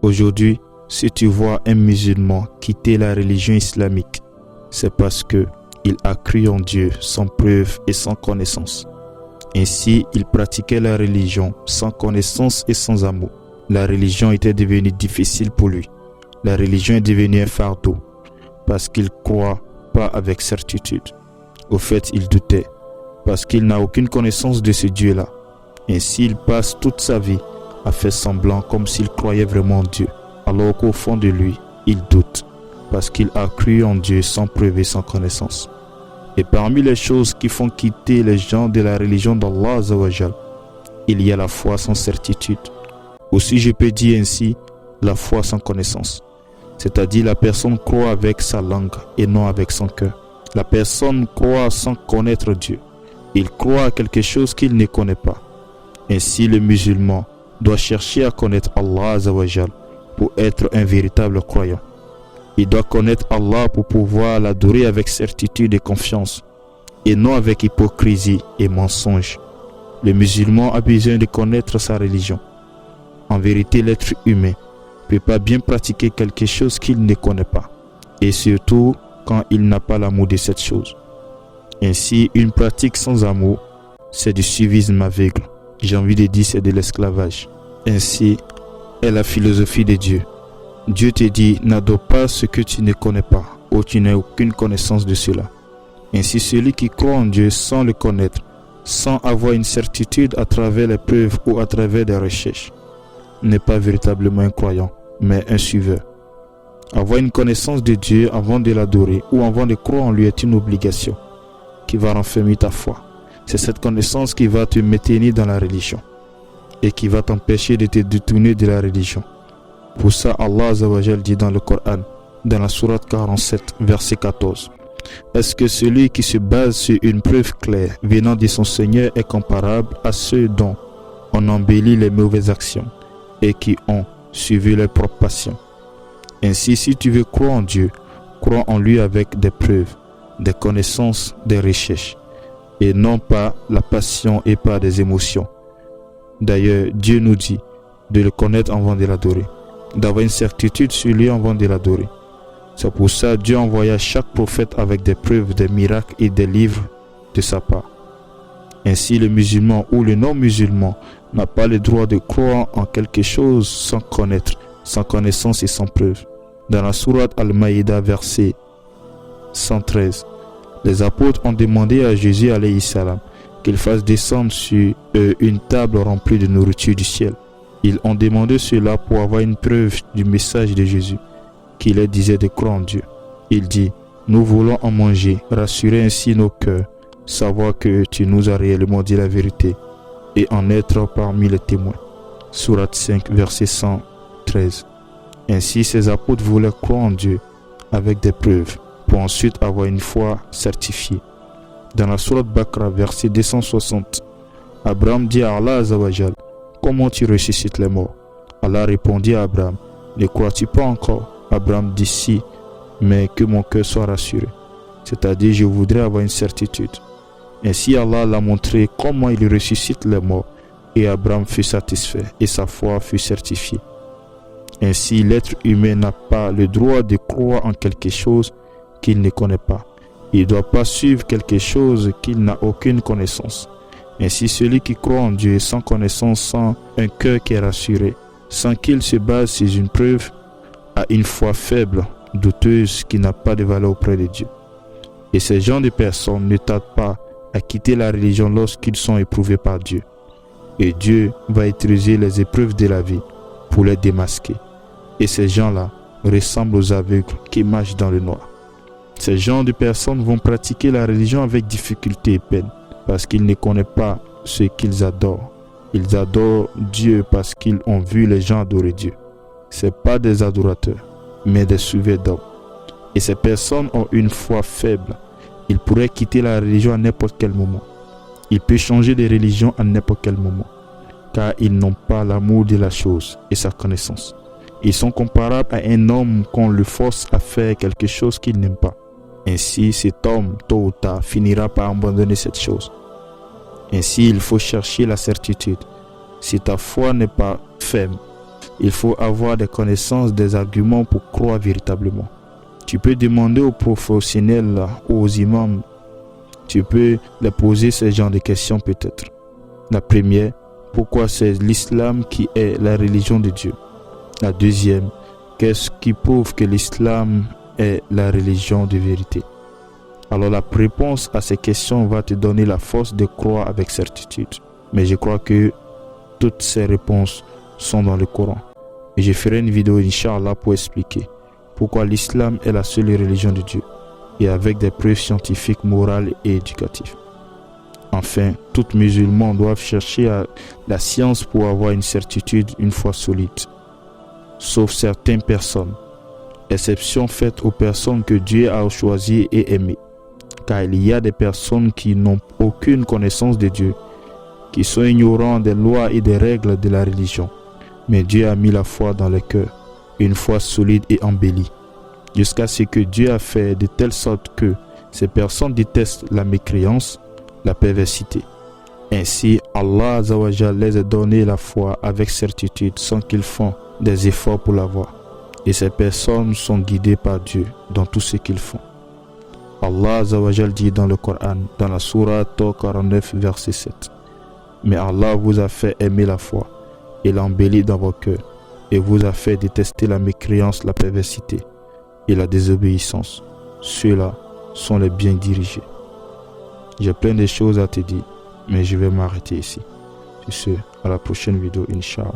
Aujourd'hui, si tu vois un musulman quitter la religion islamique, c'est parce que il a cru en Dieu sans preuve et sans connaissance. Ainsi, il pratiquait la religion sans connaissance et sans amour. La religion était devenue difficile pour lui. La religion est devenue un fardeau parce qu'il ne croit pas avec certitude. Au fait, il doutait parce qu'il n'a aucune connaissance de ce Dieu-là. Ainsi, il passe toute sa vie à faire semblant comme s'il croyait vraiment en Dieu, alors qu'au fond de lui, il doute parce qu'il a cru en Dieu sans preuve et sans connaissance. Et parmi les choses qui font quitter les gens de la religion d'Allah Azzawajal, il y a la foi sans certitude. Aussi, je peux dire ainsi, la foi sans connaissance. C'est-à-dire la personne croit avec sa langue et non avec son cœur. La personne croit sans connaître Dieu. Il croit à quelque chose qu'il ne connaît pas. Ainsi, le musulman doit chercher à connaître Allah Azzawajal pour être un véritable croyant. Il doit connaître Allah pour pouvoir l'adorer avec certitude et confiance, et non avec hypocrisie et mensonge. Le musulman a besoin de connaître sa religion. En vérité, l'être humain ne peut pas bien pratiquer quelque chose qu'il ne connaît pas, et surtout quand il n'a pas l'amour de cette chose. Ainsi, une pratique sans amour, c'est du suivisme aveugle. J'ai envie de dire, c'est de l'esclavage. Ainsi est la philosophie de Dieu. Dieu te dit, n'adore pas ce que tu ne connais pas, ou tu n'as aucune connaissance de cela. Ainsi, celui qui croit en Dieu sans le connaître, sans avoir une certitude à travers les preuves ou à travers des recherches, n'est pas véritablement un croyant, mais un suiveur. Avoir une connaissance de Dieu avant de l'adorer ou avant de croire en lui est une obligation qui va renfermer ta foi. C'est cette connaissance qui va te maintenir dans la religion et qui va t'empêcher de te détourner de la religion. Pour ça, Allah Azzawajal dit dans le Coran, dans la sourate 47, verset 14, « Est-ce que celui qui se base sur une preuve claire venant de son Seigneur est comparable à ceux dont on embellit les mauvaises actions et qui ont suivi leurs propres passions? Ainsi, si tu veux croire en Dieu, crois en lui avec des preuves, des connaissances, des recherches, et non pas la passion et pas des émotions. D'ailleurs, Dieu nous dit de le connaître avant de l'adorer, d'avoir une certitude sur lui avant de l'adorer. C'est pour ça que Dieu envoya chaque prophète avec des preuves, des miracles et des livres de sa part. Ainsi, le musulman ou le non-musulman n'a pas le droit de croire en quelque chose sans connaître, sans connaissance et sans preuve. Dans la sourate Al-Maïda, verset 113, les apôtres ont demandé à Jésus alayhi salam qu'il fasse descendre sur eux une table remplie de nourriture du ciel. Ils ont demandé cela pour avoir une preuve du message de Jésus, qui leur disait de croire en Dieu. Il dit, nous voulons en manger, rassurer ainsi nos cœurs, savoir que tu nous as réellement dit la vérité et en être parmi les témoins. Sourate 5, verset 113. Ainsi, ces apôtres voulaient croire en Dieu avec des preuves, pour ensuite avoir une foi certifiée. Dans la sourate Bakra, verset 260, Abraham dit à Allah Azzawajal, comment tu ressuscites les morts? Allah répondit à Abraham, ne crois-tu pas encore? Abraham dit si, mais que mon cœur soit rassuré. C'est-à-dire, je voudrais avoir une certitude. Ainsi, Allah l'a montré comment il ressuscite les morts, et Abraham fut satisfait, et sa foi fut certifiée. Ainsi, l'être humain n'a pas le droit de croire en quelque chose qu'il ne connaît pas. Il ne doit pas suivre quelque chose qu'il n'a aucune connaissance. Ainsi, celui qui croit en Dieu sans connaissance, sans un cœur qui est rassuré, sans qu'il se base sur une preuve, a une foi faible, douteuse, qui n'a pas de valeur auprès de Dieu. Et ces gens de personnes ne tardent pas à quitter la religion lorsqu'ils sont éprouvés par Dieu. Et Dieu va utiliser les épreuves de la vie pour les démasquer. Et ces gens-là ressemblent aux aveugles qui marchent dans le noir. Ces gens de personnes vont pratiquer la religion avec difficulté et peine, parce qu'ils ne connaissent pas ce qu'ils adorent. Ils adorent Dieu parce qu'ils ont vu les gens adorer Dieu. Ce n'est pas des adorateurs, mais des suiveurs d'hommes. Et ces personnes ont une foi faible. Ils pourraient quitter la religion à n'importe quel moment. Ils peuvent changer de religion à n'importe quel moment, car ils n'ont pas l'amour de la chose et sa connaissance. Ils sont comparables à un homme qu'on le force à faire quelque chose qu'il n'aime pas. Ainsi, cet homme, tôt ou tard, finira par abandonner cette chose. Ainsi, il faut chercher la certitude. Si ta foi n'est pas ferme, Il faut avoir des connaissances, des arguments pour croire véritablement. Tu peux demander aux professionnels, aux imams, tu peux leur poser ce genre de questions peut-être. La première, pourquoi c'est l'islam qui est la religion de Dieu? La deuxième, qu'est-ce qui prouve que l'islam est la religion de vérité? Alors la réponse à ces questions va te donner la force de croire avec certitude. Mais je crois que toutes ces réponses sont dans le Coran. Et je ferai une vidéo, Inch'Allah, pour expliquer pourquoi l'islam est la seule religion de Dieu, et avec des preuves scientifiques, morales et éducatives. Enfin, tout musulman doit chercher à la science pour avoir une certitude, une foi solide. Sauf certaines personnes, exception faite aux personnes que Dieu a choisies et aimées. Car il y a des personnes qui n'ont aucune connaissance de Dieu, qui sont ignorants des lois et des règles de la religion. Mais Dieu a mis la foi dans le cœur, une foi solide et embellie, jusqu'à ce que Dieu a fait de telle sorte que ces personnes détestent la mécréance, la perversité. Ainsi, Allah Azawajal les a donné la foi avec certitude sans qu'ils font des efforts pour l'avoir. Et ces personnes sont guidées par Dieu dans tout ce qu'ils font. Allah Azawajal dit dans le Coran, dans la sourate 49, verset 7. Mais Allah vous a fait aimer la foi et l'embellit dans vos cœurs, et vous a fait détester la mécréance, la perversité et la désobéissance. Ceux-là sont les bien dirigés. J'ai plein de choses à te dire, mais je vais m'arrêter ici. Sur ce, à la prochaine vidéo, Inch'Allah.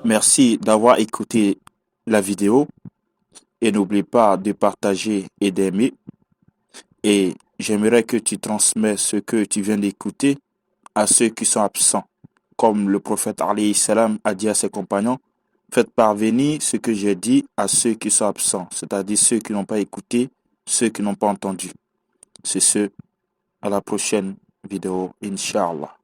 Merci d'avoir écouté la vidéo et n'oublie pas de partager et d'aimer. Et j'aimerais que tu transmets ce que tu viens d'écouter à ceux qui sont absents. Comme le prophète alayhi salam a dit à ses compagnons, faites parvenir ce que j'ai dit à ceux qui sont absents, c'est-à-dire ceux qui n'ont pas écouté, ceux qui n'ont pas entendu. C'est ce, à la prochaine vidéo, Inch'Allah.